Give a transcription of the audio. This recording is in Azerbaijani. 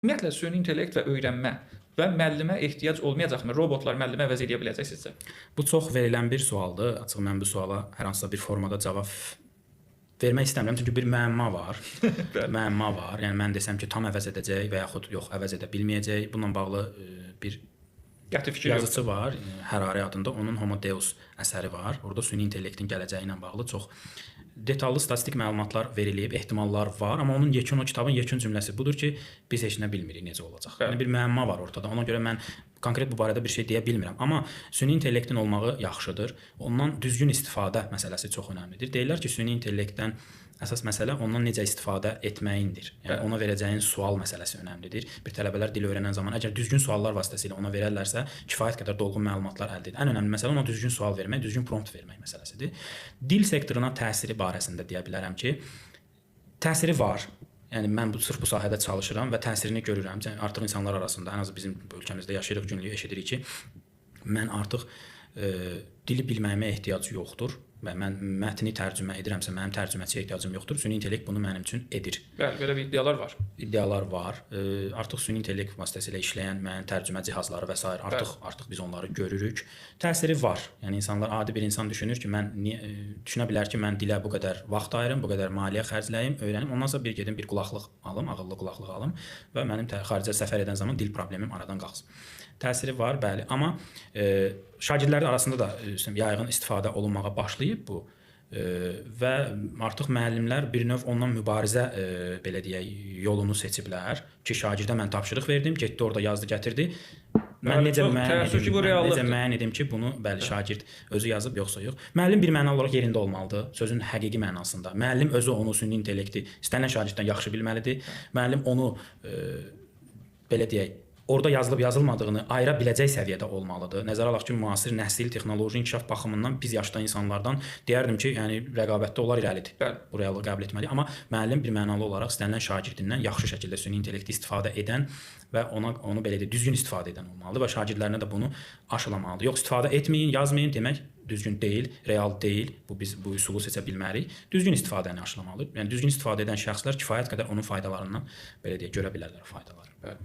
Ümumiyyətlə süni intellekt və öyrənmə və müəllimə ehtiyac olmayacaqmı? Robotlar müəllimə əvəz edə biləcək sizcə? Bu çox verilən bir sualdır. Açıq mən bu suala hər hansısa bir formada cavab vermək istəmirəm, çünki bir müəmma var. Müəmma var. Yəni mən desəm ki, tam əvəz edəcək və yaxud yox, əvəz edə bilməyəcək. Bununla bağlı bir Qəti fikir yazıçı var, Harari adında. Onun Homo Deus əsəri var. Orada süni intellektin gələcəyi ilə bağlı çox detallı statistik məlumatlar verilib, ehtimallar var, amma onun o kitabın yekun cümləsi budur ki, biz heç nə bilmirik necə olacaq. Yəni bir müəmma var ortada. Ona görə mən konkret bu barədə bir şey deyə bilmirəm. Amma süni intellektin olmağı yaxşıdır. Ondan düzgün istifadə məsələsi çox önəmlidir. Deyirlər ki, süni intellektdən əsas məsələ ondan necə istifadə etməyindir. Yəni ona verəcəyin sual məsələsi önəmlidir. Bir tələbələr dil öyrənən zaman əgər düzgün suallar vasitəsilə ona verərlərsə, kifayət qədər dolğun məlumatlar əldə edir. Ən önəmli məsələ ona düzgün sual vermək, düzgün prompt vermək məsələsidir. Dil sektoruna təsiri barəsində deyə bilərəm ki, təsiri var. Yəni mən sırf bu sahədə çalışıram və təsirini görürəm. Artıq insanlar arasında, ən az bizim ölkəmizdə yaşayırıq, günlük eşidirik ki, mən artıq dili bilməyimə ehtiyac yoxdur və mən mətni tərcümə edirəmsə, mənim tərcüməçiyə ehtiyacım yoxdur. Süni intellekt bunu mənim üçün edir. Bəli, belə bir iddialar var. İddialar var. Artıq süni intellekt vasitəsilə işləyən müəyyən tərcümə cihazları və s. artıq biz onları görürük. Təsiri var. Yəni insanlar, adi bir insan düşünür ki, düşünə bilər ki, mən dilə bu qədər vaxt ayırım, bu qədər maliyyə xərcləyim, öyrənim. Ondan sonra bir gedim bir qulaqlıq alım, ağıllı qulaqlıq alım və mənim xaricə səfər edən zaman dil problemim aradan qalxsın. Təsiri var, bəli, amma şagirdlərin arasında da yayğın istifadə olunmağa başlayıb bu və artıq müəllimlər bir növ ondan mübarizə belə deyək yolunu seçiblər ki, şagirdə mən tapşırıq verdim, getdi orada yazdı, gətirdi. Mən necə müəyyən edim ki, bunu bəli şagird özü yazıb yoxsa yox. Müəllim bir mənalı olaraq yerində olmalıdır, sözün həqiqi mənasında. Müəllim özü onu süni intellekti istənilən şagirddən yaxşı bilməlidir. Müəllim onu belə deyək orada yazılıb yazılmadığını ayıra biləcək səviyyədə olmalıdır. Nəzərə alaq ki, müasir nəsil, texnoloji inkişaf baxımından biz yaşda insanlardan deyərdim ki, yəni rəqabətdə onlar irəlidir. Bu reallığı qəbul etməliyik. Amma müəllim bir mənalı olaraq istənilən şagirdindən yaxşı şəkildə süni intellekti istifadə edən və onu belə deyək, düzgün istifadə edən olmalıdır və şagirdlərinə də bunu aşılamalıdır. Yox, istifadə etməyin, yazmayın demək düzgün deyil, real deyil. Biz bu üsulu seçə bilmərik. Düzgün istifadəni aşılamalıdır. Yəni düzgün istifadə edən şəxslər kifayət qədər onun faydalarından belə deyək, görə bilərlər faydaları.